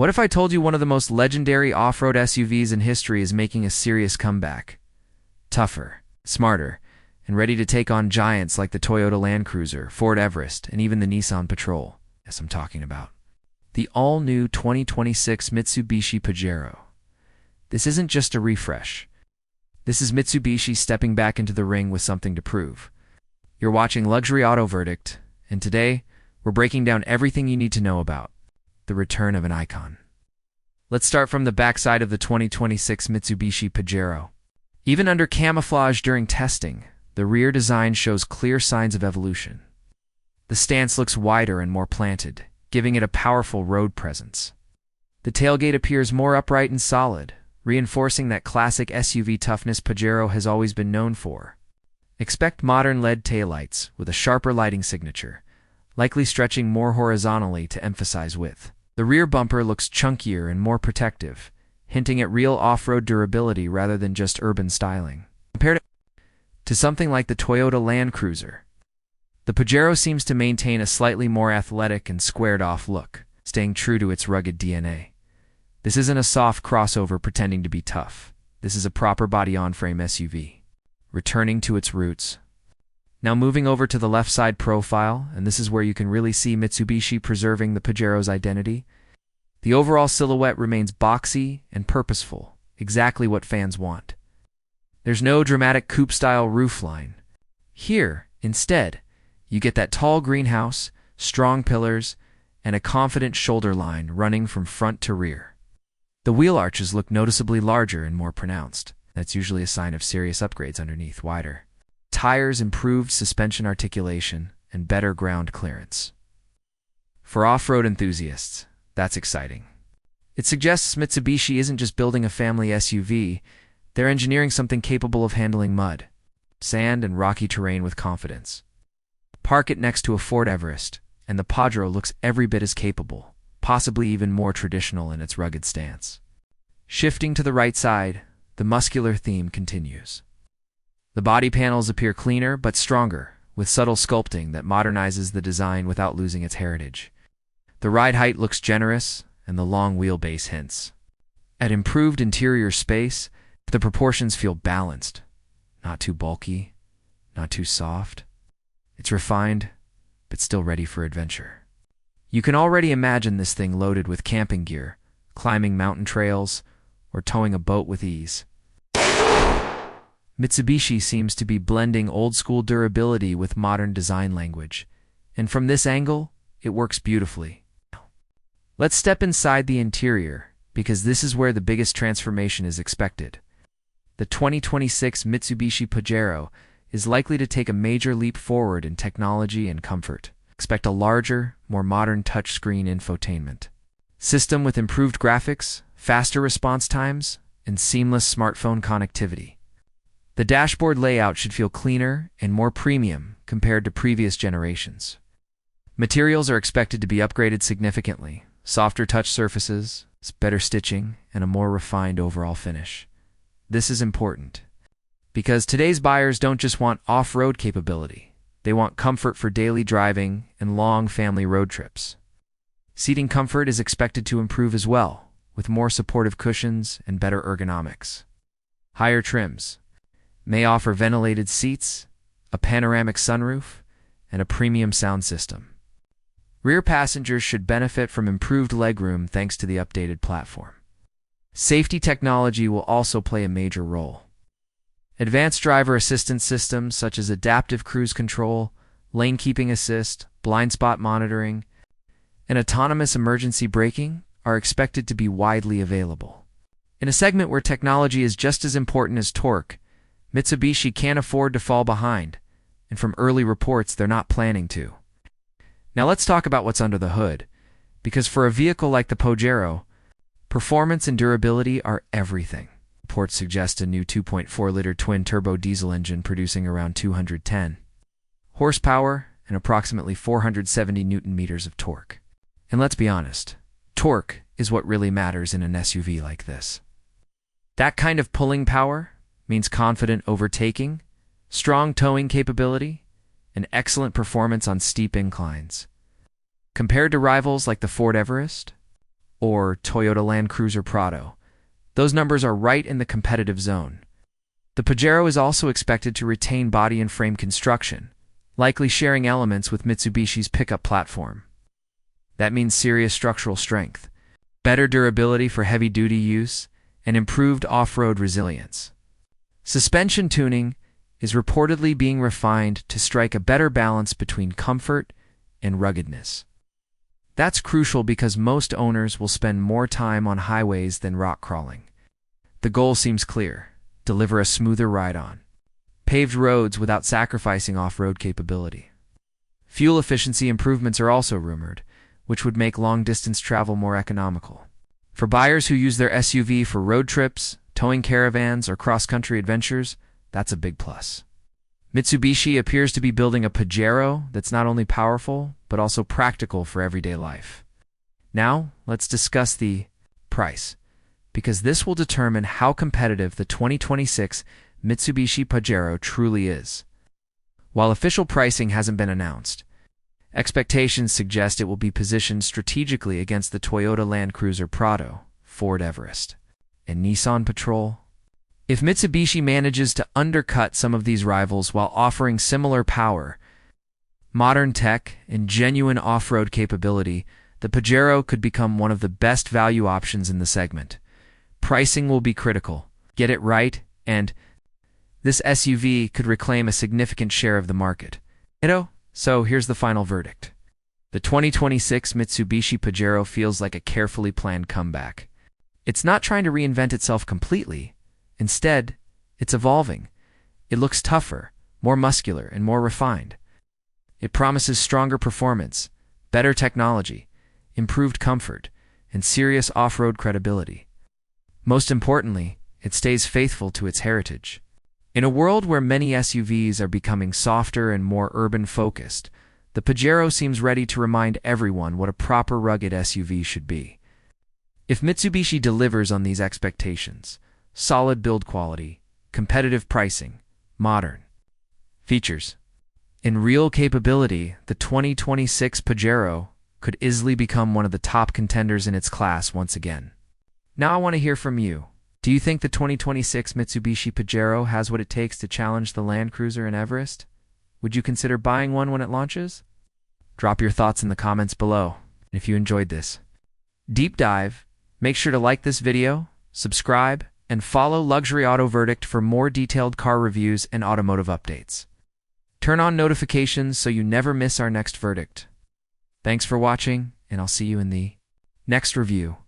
What if I told you one of the most legendary off-road SUVs in history is making a serious comeback? Tougher, smarter, and ready to take on giants like the Toyota Land Cruiser, Ford Everest, and even the Nissan Patrol. Yes, I'm talking about the all-new 2026 Mitsubishi Pajero. This isn't just a refresh. This is Mitsubishi stepping back into the ring with something to prove. You're watching Luxury Auto Verdict, and today, we're breaking down everything you need to know about the return of an icon. Let's start from the backside of the 2026 Mitsubishi Pajero. Even under camouflage during testing, the rear design shows clear signs of evolution. The stance looks wider and more planted, giving it a powerful road presence. The tailgate appears more upright and solid, reinforcing that classic SUV toughness Pajero has always been known for. Expect modern LED taillights with a sharper lighting signature, likely stretching more horizontally to emphasize width. The rear bumper looks chunkier and more protective, hinting at real off-road durability rather than just urban styling. Compared to something like the Toyota Land Cruiser, the Pajero seems to maintain a slightly more athletic and squared-off look, staying true to its rugged DNA. This isn't a soft crossover pretending to be tough. This is a proper body-on-frame SUV, returning to its roots. Now moving over to the left side profile, and this is where you can really see Mitsubishi preserving the Pajero's identity. The overall silhouette remains boxy and purposeful, exactly what fans want. There's no dramatic coupe-style roofline. Here, instead, you get that tall greenhouse, strong pillars, and a confident shoulder line running from front to rear. The wheel arches look noticeably larger and more pronounced. That's usually a sign of serious upgrades underneath, wider tires, improved suspension articulation, and better ground clearance. For off-road enthusiasts, that's exciting. It suggests Mitsubishi isn't just building a family SUV, they're engineering something capable of handling mud, sand, and rocky terrain with confidence. Park it next to a Ford Everest, and the Pajero looks every bit as capable, possibly even more traditional in its rugged stance. Shifting to the right side, the muscular theme continues. The body panels appear cleaner but stronger, with subtle sculpting that modernizes the design without losing its heritage. The ride height looks generous, and the long wheelbase hints at improved interior space. The proportions feel balanced, not too bulky, not too soft. It's refined, but still ready for adventure. You can already imagine this thing loaded with camping gear, climbing mountain trails, or towing a boat with ease. Mitsubishi seems to be blending old-school durability with modern design language, and from this angle, it works beautifully. Let's step inside the interior, because this is where the biggest transformation is expected. The 2026 Mitsubishi Pajero is likely to take a major leap forward in technology and comfort. Expect a larger, more modern touchscreen infotainment system with improved graphics, faster response times, and seamless smartphone connectivity. The dashboard layout should feel cleaner and more premium compared to previous generations. Materials are expected to be upgraded significantly, softer touch surfaces, better stitching, and a more refined overall finish. This is important, because today's buyers don't just want off-road capability, they want comfort for daily driving and long family road trips. Seating comfort is expected to improve as well, with more supportive cushions and better ergonomics. Higher trims may offer ventilated seats, a panoramic sunroof, and a premium sound system. Rear passengers should benefit from improved legroom thanks to the updated platform. Safety technology will also play a major role. Advanced driver assistance systems such as adaptive cruise control, lane keeping assist, blind spot monitoring, and autonomous emergency braking are expected to be widely available. In a segment where technology is just as important as torque, Mitsubishi can't afford to fall behind, and from early reports, they're not planning to. Now let's talk about what's under the hood, because for a vehicle like the Pajero, performance and durability are everything. Reports suggest a new 2.4-liter twin-turbo diesel engine producing around 210 horsepower and approximately 470 newton-meters of torque. And let's be honest, torque is what really matters in an SUV like this. That kind of pulling power means confident overtaking, strong towing capability, and excellent performance on steep inclines. Compared to rivals like the Ford Everest, or Toyota Land Cruiser Prado. Those numbers are right in the competitive zone. The Pajero is also expected to retain body and frame construction, likely sharing elements with Mitsubishi's pickup platform. That means serious structural strength, better durability for heavy-duty use, and improved off-road resilience. Suspension tuning is reportedly being refined to strike a better balance between comfort and ruggedness. That's crucial because most owners will spend more time on highways than rock crawling. The goal seems clear: deliver a smoother ride on paved roads without sacrificing off-road capability. Fuel efficiency improvements are also rumored, which would make long-distance travel more economical. For buyers who use their SUV for road trips, towing caravans, or cross-country adventures, that's a big plus. Mitsubishi appears to be building a Pajero that's not only powerful, but also practical for everyday life. Now, let's discuss the price, because this will determine how competitive the 2026 Mitsubishi Pajero truly is. While official pricing hasn't been announced, expectations suggest it will be positioned strategically against the Toyota Land Cruiser Prado, Ford Everest, and Nissan Patrol. If Mitsubishi manages to undercut some of these rivals while offering similar power, modern tech, and genuine off-road capability, the Pajero could become one of the best value options in the segment. Pricing will be critical. Get it right, and this SUV could reclaim a significant share of the market. So here's the final verdict. The 2026 Mitsubishi Pajero feels like a carefully planned comeback. It's not trying to reinvent itself completely. Instead, it's evolving. It looks tougher, more muscular, and more refined. It promises stronger performance, better technology, improved comfort, and serious off-road credibility. Most importantly, it stays faithful to its heritage. In a world where many SUVs are becoming softer and more urban-focused, the Pajero seems ready to remind everyone what a proper rugged SUV should be. If Mitsubishi delivers on these expectations, solid build quality, competitive pricing, modern features, and real capability, the 2026 Pajero could easily become one of the top contenders in its class once again. Now I want to hear from you. Do you think the 2026 Mitsubishi Pajero has what it takes to challenge the Land Cruiser and Everest? Would you consider buying one when it launches? Drop your thoughts in the comments below. And if you enjoyed this deep dive, make sure to like this video, subscribe, and follow Luxury Auto Verdict for more detailed car reviews and automotive updates. Turn on notifications so you never miss our next verdict. Thanks for watching, and I'll see you in the next review.